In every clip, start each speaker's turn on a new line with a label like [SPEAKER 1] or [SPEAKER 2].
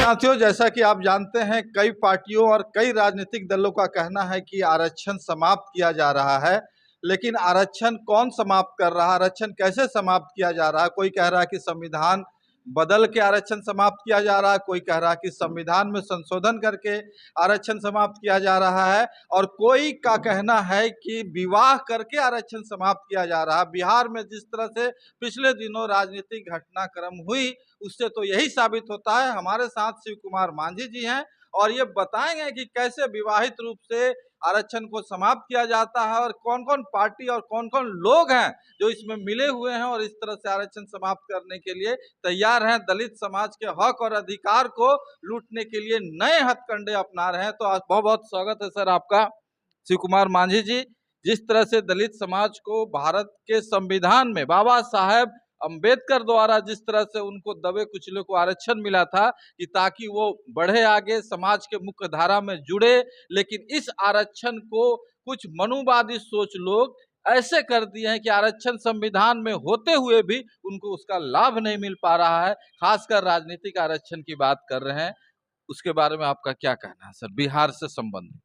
[SPEAKER 1] साथियों, जैसा कि आप जानते हैं, कई पार्टियों और कई राजनीतिक दलों का कहना है कि आरक्षण समाप्त किया जा रहा है। लेकिन आरक्षण कौन समाप्त कर रहा है, आरक्षण कैसे समाप्त किया जा रहा है? कोई कह रहा है कि संविधान बदल के आरक्षण समाप्त किया जा रहा है, कोई कह रहा है कि संविधान में संशोधन करके आरक्षण समाप्त किया जा रहा है, और कोई का कहना है कि विवाह करके आरक्षण समाप्त किया जा रहा है। बिहार में जिस तरह से पिछले दिनों राजनीतिक घटनाक्रम हुई, उससे तो यही साबित होता है। हमारे साथ शिव कुमार मांझी जी हैं और ये बताएंगे कि कैसे विवाहित रूप से आरक्षण को समाप्त किया जाता है और कौन कौन पार्टी और कौन कौन लोग हैं जो इसमें मिले हुए हैं और इस तरह से आरक्षण समाप्त करने के लिए तैयार हैं। दलित समाज के हक और अधिकार को लूटने के लिए नए हथकंडे अपना रहे हैं। तो आज बहुत बहुत स्वागत है सर आपका, शिव कुमार मांझी जी। जिस तरह से दलित समाज को भारत के संविधान में बाबा साहेब अंबेडकर द्वारा जिस तरह से उनको दबे कुचले को आरक्षण मिला था कि ताकि वो बढ़े आगे, समाज के मुख्य धारा में जुड़े, लेकिन इस आरक्षण को कुछ मनुवादी सोच लोग ऐसे कर दिए हैं कि आरक्षण संविधान में होते हुए भी उनको उसका लाभ नहीं मिल पा रहा है। खासकर राजनीतिक आरक्षण की बात कर रहे हैं, उसके बारे में आपका क्या कहना है सर, बिहार से संबंधित?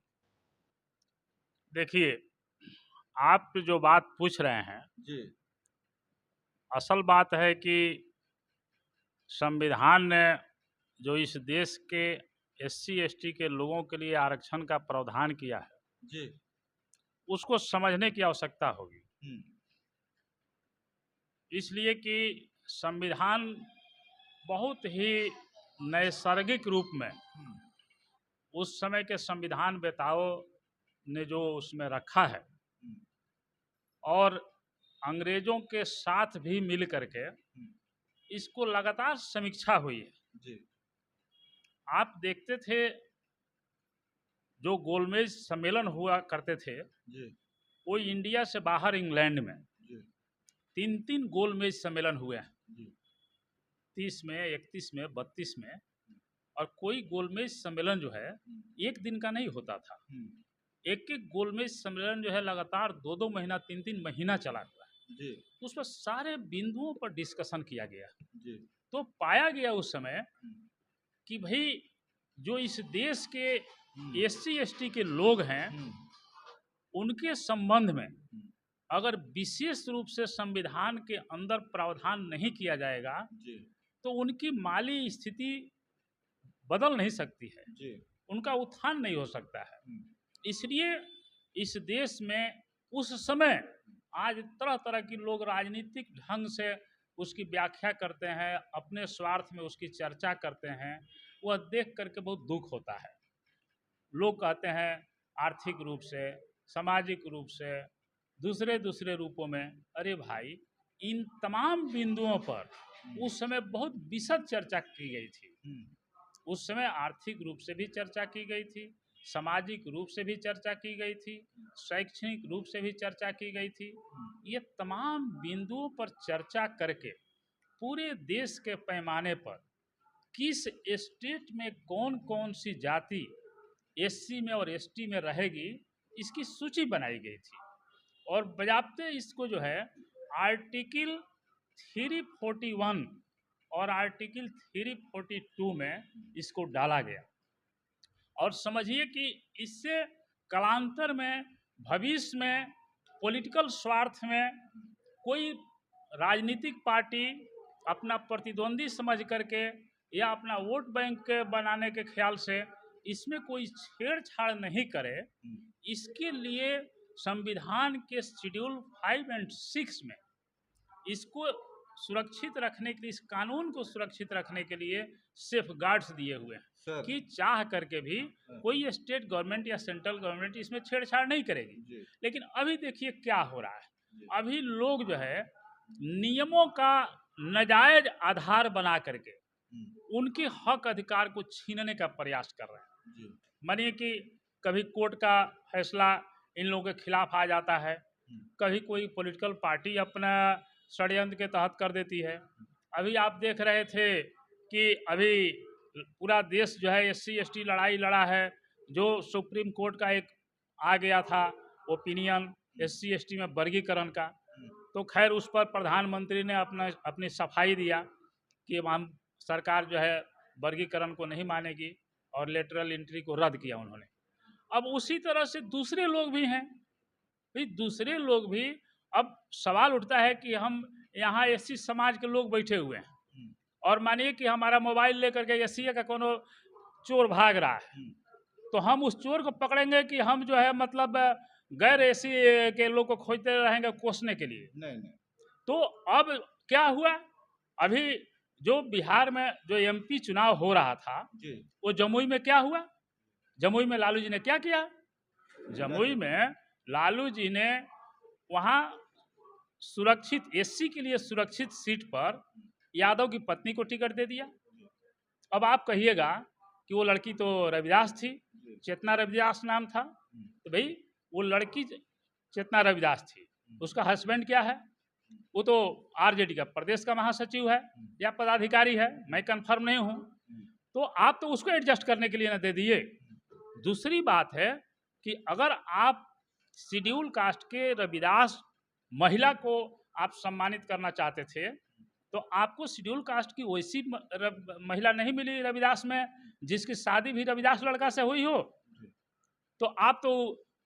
[SPEAKER 2] देखिए, आप जो बात पूछ रहे हैं,
[SPEAKER 1] जी
[SPEAKER 2] असल बात है कि संविधान ने जो इस देश के एससी एसटी के लोगों के लिए आरक्षण का प्रावधान किया है,
[SPEAKER 1] जी
[SPEAKER 2] उसको समझने की आवश्यकता होगी।
[SPEAKER 1] हम्म
[SPEAKER 2] इसलिए कि संविधान बहुत ही नैसर्गिक रूप में उस समय के संविधान वेताओं ने जो उसमें रखा है और अंग्रेजों के साथ भी मिल करके इसको लगातार समीक्षा हुई है।
[SPEAKER 1] जी
[SPEAKER 2] आप देखते थे जो गोलमेज सम्मेलन हुआ करते थे,
[SPEAKER 1] जी
[SPEAKER 2] वो इंडिया से बाहर इंग्लैंड में
[SPEAKER 1] जी
[SPEAKER 2] 3 गोलमेज सम्मेलन हुए हैं,
[SPEAKER 1] जी
[SPEAKER 2] 30 में, 31 में, 32 में। और कोई गोलमेज सम्मेलन जो है एक दिन का नहीं होता था। एक एक गोलमेज सम्मेलन जो है लगातार 2-2 महीना, 3-3 महीना चला हुआ है।
[SPEAKER 1] जी
[SPEAKER 2] उस पर सारे बिंदुओं पर डिस्कशन किया गया।
[SPEAKER 1] जी
[SPEAKER 2] तो पाया गया उस समय कि भाई जो इस देश के एससी एसटी के लोग हैं, उनके संबंध में अगर विशेष रूप से संविधान के अंदर प्रावधान नहीं किया जाएगा तो उनकी माली स्थिति बदल नहीं सकती है, उनका उत्थान नहीं हो सकता है। इसलिए इस देश में उस समय आज तरह तरह की लोग राजनीतिक ढंग से उसकी व्याख्या करते हैं, अपने स्वार्थ में उसकी चर्चा करते हैं। वह देख करके बहुत दुख होता है। लोग कहते हैं आर्थिक रूप से, सामाजिक रूप से, दूसरे दूसरे रूपों में। अरे भाई, इन तमाम बिंदुओं पर उस समय बहुत विशद चर्चा की गई थी। उस समय आर्थिक रूप से भी चर्चा की गई थी, सामाजिक रूप से भी चर्चा की गई थी, शैक्षणिक रूप से भी चर्चा की गई थी। ये तमाम बिंदुओं पर चर्चा करके पूरे देश के पैमाने पर किस स्टेट में कौन कौन सी जाति एससी में और एसटी में रहेगी, इसकी सूची बनाई गई थी। और बजाते इसको जो है आर्टिकल 341 और आर्टिकल 342 में इसको डाला गया। और समझिए कि इससे कालांतर में, भविष्य में, पॉलिटिकल स्वार्थ में कोई राजनीतिक पार्टी अपना प्रतिद्वंदी समझ करके या अपना वोट बैंक बनाने के ख्याल से इसमें कोई छेड़छाड़ नहीं करे, इसके लिए संविधान के शेड्यूल 5 और 6 में इसको सुरक्षित रखने के लिए, इस कानून को सुरक्षित रखने के लिए सेफ गार्ड्स दिए हुए हैं कि चाह करके भी कोई स्टेट गवर्नमेंट या सेंट्रल गवर्नमेंट इसमें छेड़छाड़ नहीं करेगी। लेकिन अभी देखिए क्या हो रहा है। अभी लोग जो है नियमों का नाजायज आधार बना करके उनके हक अधिकार को छीनने का प्रयास कर रहे हैं। मानिए कि कभी कोर्ट का फैसला इन लोगों के खिलाफ आ जाता है, कभी कोई पॉलिटिकल पार्टी अपना षड्यंत्र के तहत कर देती है। अभी आप देख रहे थे कि अभी पूरा देश जो है एससी एसटी लड़ाई लड़ा है, जो सुप्रीम कोर्ट का एक आ गया था ओपिनियन एससी एसटी में वर्गीकरण का। तो खैर उस पर प्रधानमंत्री ने अपनी सफाई दिया कि हम सरकार जो है वर्गीकरण को नहीं मानेगी और लेटरल एंट्री को रद्द किया उन्होंने। अब उसी तरह से दूसरे लोग भी हैं, भाई दूसरे लोग भी, अब सवाल उठता है कि हम यहाँ एससी समाज के लोग बैठे हुए हैं और मानिए कि हमारा मोबाइल लेकर के एससी का कोनो चोर भाग रहा है, तो हम उस चोर को पकड़ेंगे कि हम जो है मतलब गैर एससी के लोग को खोजते रहेंगे कोसने के लिए?
[SPEAKER 1] नहीं।
[SPEAKER 2] तो अब क्या हुआ, अभी जो बिहार में जो एमपी चुनाव हो रहा था
[SPEAKER 1] जी।
[SPEAKER 2] वो जमुई में क्या हुआ, जमुई में लालू जी ने क्या किया, जमुई में लालू जी ने वहाँ सुरक्षित एससी के लिए सुरक्षित सीट पर यादव की पत्नी को टिकट दे दिया। अब आप कहिएगा कि वो लड़की तो रविदास थी, चेतना रविदास नाम था, तो भाई वो लड़की चेतना रविदास थी, उसका हस्बैंड क्या है, वो तो आरजेडी का प्रदेश का महासचिव है या पदाधिकारी है, मैं कंफर्म नहीं हूँ, तो आप तो उसको एडजस्ट करने के लिए ना दे दिए। दूसरी बात है कि अगर आप शेड्यूल कास्ट के रविदास महिला को आप सम्मानित करना चाहते थे तो आपको शेड्यूल कास्ट की वैसी महिला नहीं मिली रविदास में जिसकी शादी भी रविदास लड़का से हुई हो, तो आप तो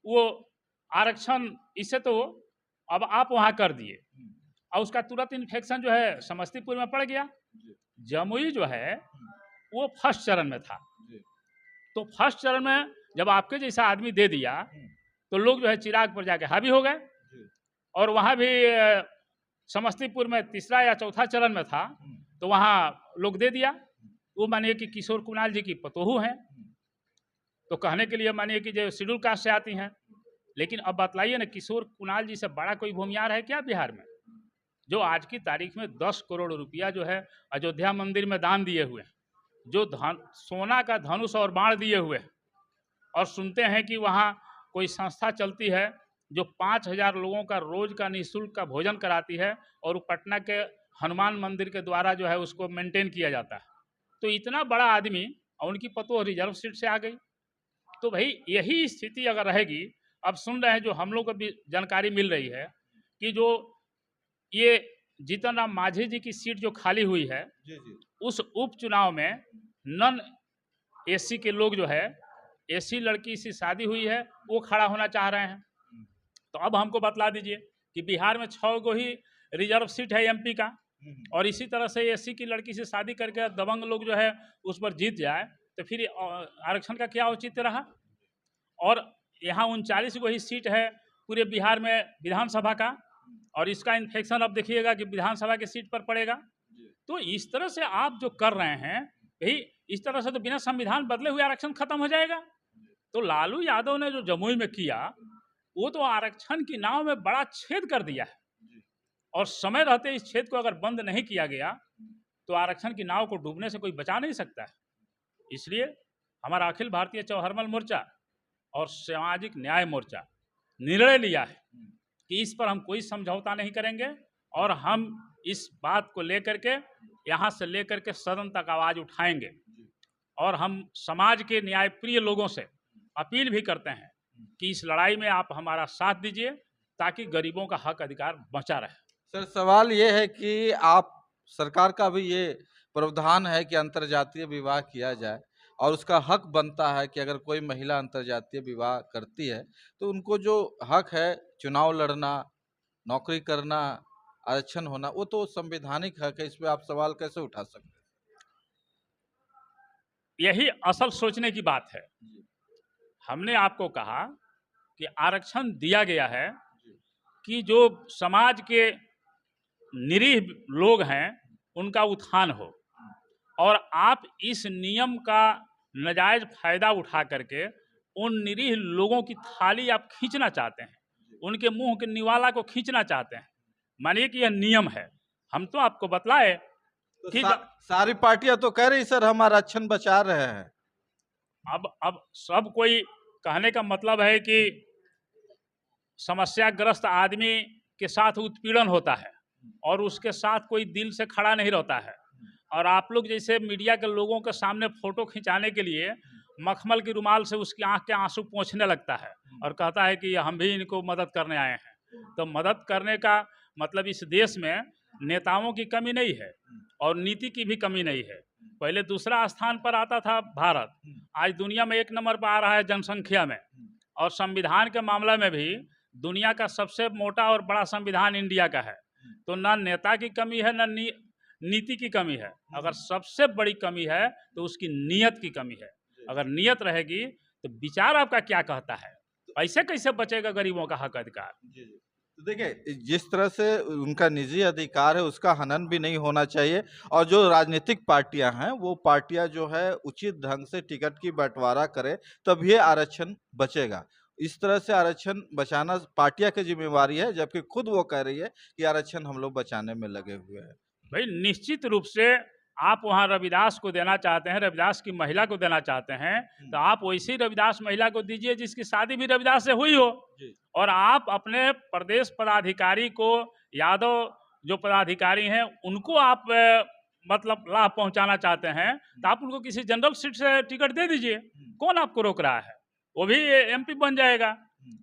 [SPEAKER 2] वो आरक्षण इससे तो अब आप वहाँ कर दिए और उसका तुरंत इन्फेक्शन जो है समस्तीपुर में पड़ गया। जमुई जो है वो फर्स्ट चरण में था, तो फर्स्ट चरण में जब आपके जैसा आदमी दे दिया तो लोग जो है चिराग पर जाके हावी हो गए, और वहाँ भी समस्तीपुर में तीसरा या चौथा चरण में था तो वहाँ लोग दे दिया। वो मानिए कि किशोर कुणाल जी की पतोहू हैं, तो कहने के लिए मानिए कि जो शेड्यूल कास्ट से आती हैं, लेकिन अब बतलाइए ना किशोर कुणाल जी से बड़ा कोई भूमियार है क्या बिहार में, जो आज की तारीख में 10 करोड़ रुपया जो है अयोध्या मंदिर में दान दिए हुए हैं, जो सोना का धनुष और बाण दिए हुए हैं, और सुनते हैं कि वहाँ कोई संस्था चलती है जो 5000 लोगों का रोज का निःशुल्क का भोजन कराती है और पटना के हनुमान मंदिर के द्वारा जो है उसको मेंटेन किया जाता है। तो इतना बड़ा आदमी और उनकी पतोह रिजर्व सीट से आ गई, तो भाई यही स्थिति अगर रहेगी, अब सुन रहे हैं जो हम लोग को भी जानकारी मिल रही है कि जो ये जीतन राम मांझी जी की सीट जो खाली हुई है उस उपचुनाव में नन एससी के लोग जो है, एससी लड़की से शादी हुई है वो खड़ा होना चाह रहे हैं। तो अब हमको बतला दीजिए कि बिहार में 6 गो ही रिजर्व सीट है एमपी का, और इसी तरह से एससी की लड़की से शादी करके दबंग लोग जो है उस पर जीत जाए तो फिर आरक्षण का क्या औचित्य रहा। और यहाँ 39 गो ही सीट है पूरे बिहार में विधानसभा का, और इसका इन्फेक्शन अब देखिएगा कि विधानसभा की सीट पर पड़ेगा। तो इस तरह से आप जो कर रहे हैं भाई, इस तरह से तो बिना संविधान बदले हुए आरक्षण खत्म हो जाएगा। तो लालू यादव ने जो जमुई में किया वो तो आरक्षण की नाव में बड़ा छेद कर दिया है, और समय रहते इस छेद को अगर बंद नहीं किया गया तो आरक्षण की नाव को डूबने से कोई बचा नहीं सकता है। इसलिए हमारा अखिल भारतीय चौहरमल मोर्चा और सामाजिक न्याय मोर्चा निर्णय लिया है कि इस पर हम कोई समझौता नहीं करेंगे, और हम इस बात को लेकर के यहाँ से लेकर के सदन तक आवाज उठाएंगे, और हम समाज के न्यायप्रिय लोगों से अपील भी करते हैं कि इस लड़ाई में आप हमारा साथ दीजिए ताकि गरीबों का हक अधिकार बचा रहे।
[SPEAKER 1] सर सवाल ये है कि आप सरकार का भी ये प्रावधान है कि अंतर्जातीय विवाह किया जाए, और उसका हक बनता है कि अगर कोई महिला अंतर्जातीय विवाह करती है तो उनको जो हक है चुनाव लड़ना, नौकरी करना, आरक्षण होना, वो तो संवैधानिक हक है। इस पे आप सवाल कैसे उठा सकते हैं?
[SPEAKER 2] यही असल सोचने की बात है। हमने आपको कहा कि आरक्षण दिया गया है कि जो समाज के निरीह लोग हैं उनका उत्थान हो, और आप इस नियम का नाजायज फायदा उठा करके उन निरीह लोगों की थाली आप खींचना चाहते हैं, उनके मुंह के निवाला को खींचना चाहते हैं। मानिए कि यह नियम है, हम तो आपको बतलाए
[SPEAKER 1] तो
[SPEAKER 2] कि
[SPEAKER 1] सारी पार्टियां तो कह रही सर हम आरक्षण बचा रहे हैं।
[SPEAKER 2] अब सब कोई कहने का मतलब है कि समस्याग्रस्त आदमी के साथ उत्पीड़न होता है और उसके साथ कोई दिल से खड़ा नहीं रहता है, और आप लोग जैसे मीडिया के लोगों के सामने फोटो खिंचाने के लिए मखमल की रुमाल से उसकी आंख के आंसू पोंछने लगता है और कहता है कि हम भी इनको मदद करने आए हैं। तो मदद करने का मतलब इस देश में नेताओं की कमी नहीं है और नीति की भी कमी नहीं है। पहले दूसरा स्थान पर आता था भारत, आज दुनिया में 1 नंबर पर आ रहा है जनसंख्या में। और संविधान के मामले में भी दुनिया का सबसे मोटा और बड़ा संविधान इंडिया का है। तो ना नेता की कमी है, ना नीति की कमी है। अगर सबसे बड़ी कमी है तो उसकी नीयत की कमी है। अगर नीयत रहेगी तो विचार आपका क्या कहता है, ऐसे कैसे बचेगा गरीबों का हक अधिकार।
[SPEAKER 1] तो देखिए, जिस तरह से उनका निजी अधिकार है उसका हनन भी नहीं होना चाहिए, और जो राजनीतिक पार्टियां हैं वो पार्टियां जो है उचित ढंग से टिकट की बंटवारा करे, तभी आरक्षण बचेगा। इस तरह से आरक्षण बचाना पार्टियां की जिम्मेवारी है, जबकि खुद वो कह रही है कि आरक्षण हम लोग बचाने में लगे हुए हैं।
[SPEAKER 2] भाई निश्चित रूप से आप वहाँ रविदास को देना चाहते हैं, रविदास की महिला को देना चाहते हैं, तो आप वैसी रविदास महिला को दीजिए जिसकी शादी भी रविदास से हुई हो। और आप अपने प्रदेश पदाधिकारी को, यादव जो पदाधिकारी हैं उनको आप मतलब लाभ पहुंचाना चाहते हैं, तो आप उनको किसी जनरल सीट से टिकट दे दीजिए। कौन आपको रोक रहा है? वो भी MP बन जाएगा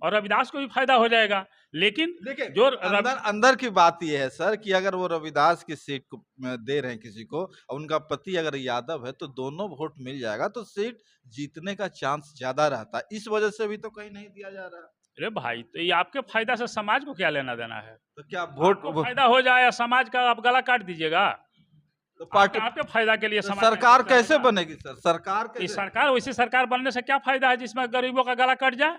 [SPEAKER 2] और रविदास को भी फायदा हो जाएगा। लेकिन
[SPEAKER 1] देखिए,
[SPEAKER 2] जो
[SPEAKER 1] अंदर की बात यह है सर कि अगर वो रविदास की सीट को दे रहे हैं किसी को, और उनका पति अगर यादव है, तो दोनों वोट मिल जाएगा, तो सीट जीतने का चांस ज्यादा रहता है। इस वजह से भी तो कहीं नहीं दिया जा रहा।
[SPEAKER 2] अरे भाई, तो ये आपके फायदा से समाज को क्या लेना देना है?
[SPEAKER 1] तो क्या वोट
[SPEAKER 2] को फायदा हो जाए या समाज का आप गला काट दीजिएगा?
[SPEAKER 1] तो पार्टी
[SPEAKER 2] आपके फायदा के लिए
[SPEAKER 1] तो
[SPEAKER 2] समाज
[SPEAKER 1] सरकार कैसे बनेगी सर? सरकार
[SPEAKER 2] इस
[SPEAKER 1] कैसे?
[SPEAKER 2] सरकार, वैसी सरकार बनने से क्या फायदा है जिसमें गरीबों का गला कट जाए?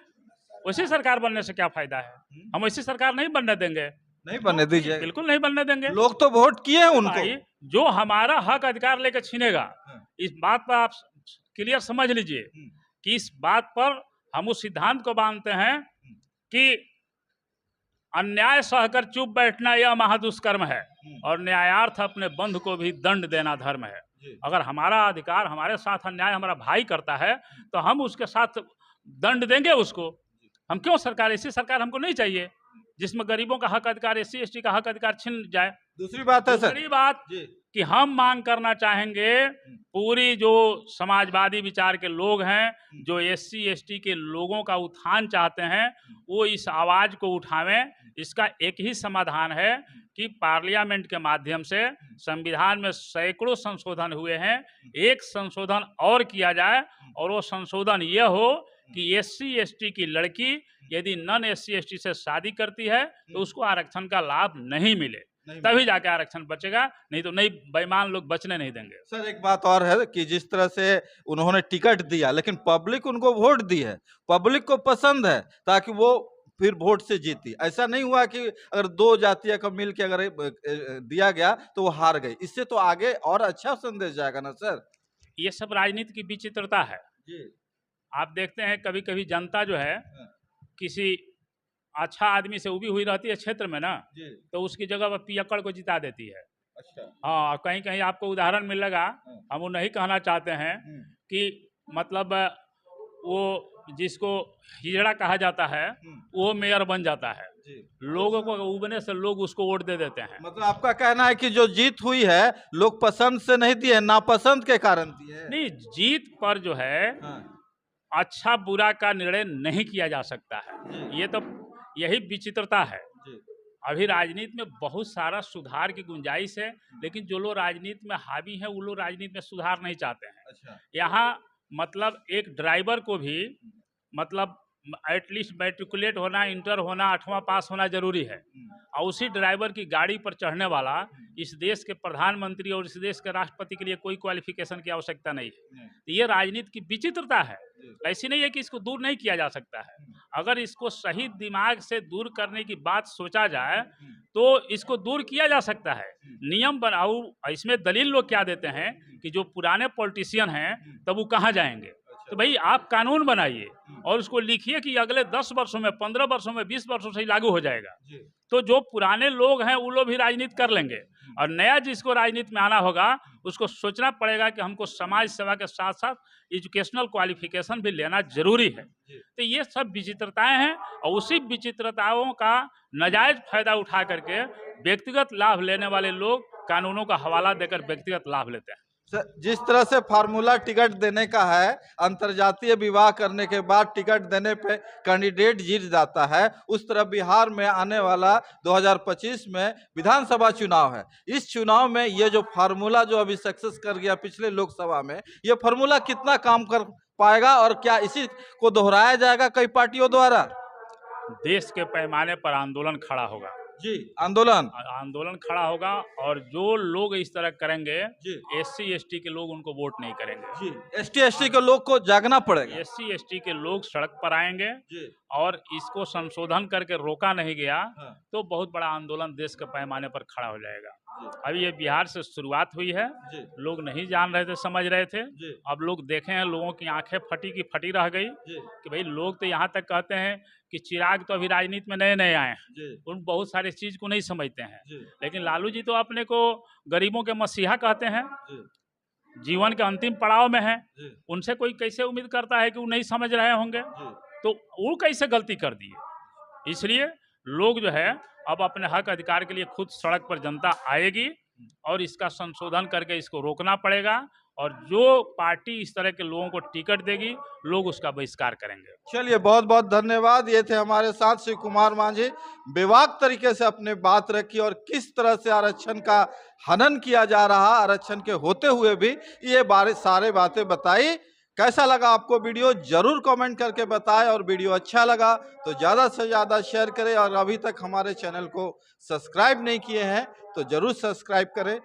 [SPEAKER 2] वैसी सरकार बनने से क्या फायदा है? हम वैसी सरकार नहीं बनने देंगे।
[SPEAKER 1] नहीं बनने दीजिए,
[SPEAKER 2] बिल्कुल नहीं बनने देंगे।
[SPEAKER 1] लोग तो वोट किए हैं उनको।
[SPEAKER 2] भाई, जो हमारा हक अधिकार लेकर छीनेगा, इस बात पर आप क्लियर समझ लीजिए कि इस बात पर हम उस सिद्धांत को मानते हैं कि अन्याय सहकर चुप बैठना यह महादुष्कर्म है, और न्यायार्थ अपने बंधु को भी दंड देना धर्म है। अगर हमारा अधिकार, हमारे साथ अन्याय हमारा भाई करता है, तो हम उसके साथ दंड देंगे उसको। हम क्यों सरकार, ऐसी सरकार हमको नहीं चाहिए जिसमें गरीबों का हक अधिकार, SC ST का हक अधिकार छीन जाए।
[SPEAKER 1] दूसरी बात है सर,
[SPEAKER 2] दूसरी बात कि हम मांग करना चाहेंगे, पूरी जो समाजवादी विचार के लोग हैं, जो SC ST के लोगों का उत्थान चाहते हैं, वो इस आवाज को उठावें। इसका एक ही समाधान है कि पार्लियामेंट के माध्यम से संविधान में सैकड़ों संशोधन हुए हैं, एक संशोधन और किया जाए, और वो संशोधन यह हो कि SC ST की लड़की यदि नॉन SC ST से शादी करती है तो उसको आरक्षण का लाभ नहीं मिले, तभी जाके आरक्षण बचेगा, नहीं तो नहीं, बेईमान लोग बचने नहीं देंगे।
[SPEAKER 1] सर एक बात और है कि जिस तरह से उन्होंने टिकट दिया, लेकिन पब्लिक उनको वोट दी है, पब्लिक को पसंद है, ताकि वो फिर वोट से जीती। ऐसा नहीं हुआ कि अगर 2 जातियों को मिल के अगर दिया गया तो वो हार गई। इससे तो आगे और अच्छा संदेश जाएगा ना सर।
[SPEAKER 2] ये सब राजनीति की विचित्रता है
[SPEAKER 1] जी।
[SPEAKER 2] आप देखते हैं कभी कभी जनता जो है किसी अच्छा आदमी से उभी हुई रहती है क्षेत्र में ना, तो उसकी जगह पर पियक्कड़ को जिता देती है।
[SPEAKER 1] अच्छा।
[SPEAKER 2] हाँ, कहीं कहीं आपको उदाहरण मिलेगा, हम वो नहीं कहना चाहते हैं कि मतलब वो जिसको हिजड़ा कहा जाता है वो मेयर बन जाता है। लोगों को उबने से लोग उसको वोट दे देते हैं।
[SPEAKER 1] मतलब आपका कहना है कि जो जीत हुई है लोग पसंद से नहीं दिए, नापसंद के कारण दिए?
[SPEAKER 2] नहीं, जीत पर जो है अच्छा बुरा का निर्णय नहीं किया जा सकता है। ये तो यही विचित्रता है। अभी राजनीति में बहुत सारा सुधार की गुंजाइश है, लेकिन जो लोग राजनीति में हावी हैं वो लोग राजनीति में सुधार नहीं चाहते हैं। अच्छा। यहाँ मतलब एक ड्राइवर को भी मतलब एटलीस्ट मैट्रिकुलेट होना, इंटर होना, 8वां पास होना जरूरी है, और उसी ड्राइवर की गाड़ी पर चढ़ने वाला इस देश के प्रधानमंत्री और इस देश के राष्ट्रपति के लिए कोई क्वालिफिकेशन की आवश्यकता नहीं है। तो ये राजनीति की विचित्रता है। ऐसी नहीं है कि इसको दूर नहीं किया जा सकता है। अगर इसको सही दिमाग से दूर करने की बात सोचा जाए तो इसको दूर किया जा सकता है। नियम बनाओ। इसमें दलील लोग क्या देते हैं कि जो पुराने पॉलिटिशियन हैं तब वो कहाँ जाएंगे। तो भाई आप कानून बनाइए और उसको लिखिए कि अगले 10 वर्षों में, 15 वर्षों में, 20 वर्षों से ही लागू हो जाएगा। तो जो पुराने लोग हैं वो लोग भी राजनीति कर लेंगे, और नया जिसको राजनीति में आना होगा उसको सोचना पड़ेगा कि हमको समाज सेवा के साथ साथ एजुकेशनल क्वालिफिकेशन भी लेना जरूरी है। तो ये सब विचित्रताएं हैं, और उसी विचित्रताओं का नाजायज फायदा उठा करके व्यक्तिगत लाभ लेने वाले लोग कानूनों का हवाला देकर व्यक्तिगत लाभ लेते हैं।
[SPEAKER 1] जिस तरह से फार्मूला टिकट देने का है, अंतर्जातीय विवाह करने के बाद टिकट देने पे कैंडिडेट जीत जाता है, उस तरह बिहार में आने वाला 2025 में विधानसभा चुनाव है। इस चुनाव में ये जो फार्मूला जो अभी सक्सेस कर गया पिछले लोकसभा में, ये फार्मूला कितना काम कर पाएगा और क्या इसी को दोहराया जाएगा कई पार्टियों द्वारा?
[SPEAKER 2] देश के पैमाने पर आंदोलन खड़ा होगा
[SPEAKER 1] जी, आंदोलन
[SPEAKER 2] खड़ा होगा, और जो लोग इस तरह करेंगे,
[SPEAKER 1] जी,
[SPEAKER 2] एससी एसटी के लोग उनको वोट नहीं करेंगे।
[SPEAKER 1] जी, एसटी एसटी के लोग को जागना पड़ेगा।
[SPEAKER 2] एससी एसटी के लोग सड़क पर आएंगे,
[SPEAKER 1] जी,
[SPEAKER 2] और इसको संशोधन करके रोका नहीं गया
[SPEAKER 1] हाँ,
[SPEAKER 2] तो बहुत बड़ा आंदोलन देश के पैमाने पर खड़ा हो जाएगा।
[SPEAKER 1] जी,
[SPEAKER 2] अभी ये बिहार से शुरुआत हुई है,
[SPEAKER 1] जी,
[SPEAKER 2] लोग नहीं जान रहे थे, समझ रहे थे।
[SPEAKER 1] जी,
[SPEAKER 2] अब लोग देखे हैं, लोगों की आंखें फटी की फटी रह गई
[SPEAKER 1] जी,
[SPEAKER 2] कि भाई लोग तो यहाँ तक कहते हैं कि चिराग तो अभी राजनीति में नए नए आए हैं,
[SPEAKER 1] जी,
[SPEAKER 2] उन बहुत सारी चीज को नहीं समझते हैं।
[SPEAKER 1] जी,
[SPEAKER 2] लेकिन लालू जी तो अपने को गरीबों के मसीहा कहते हैं,
[SPEAKER 1] जी,
[SPEAKER 2] जीवन के अंतिम पड़ाव में हैं।
[SPEAKER 1] जी,
[SPEAKER 2] उनसे कोई कैसे उम्मीद करता है कि वो नहीं समझ रहे होंगे?
[SPEAKER 1] जी,
[SPEAKER 2] तो वो कैसे गलती कर दिए? इसलिए लोग जो है अब अपने हक अधिकार के लिए खुद सड़क पर जनता आएगी, और इसका संशोधन करके इसको रोकना पड़ेगा, और जो पार्टी इस तरह के लोगों को टिकट देगी, लोग उसका बहिष्कार करेंगे।
[SPEAKER 1] चलिए, बहुत बहुत धन्यवाद। ये थे हमारे साथ श्री कुमार मांझी। बेबाक तरीके से अपने बात रखी और किस तरह से आरक्षण का हनन किया जा रहा, आरक्षण के होते हुए भी ये सारे बातें बताई। कैसा लगा आपको वीडियो, जरूर कमेंट करके बताएं, और वीडियो अच्छा लगा तो ज़्यादा से ज़्यादा शेयर करें, और अभी तक हमारे चैनल को सब्सक्राइब नहीं किए हैं तो जरूर सब्सक्राइब करें।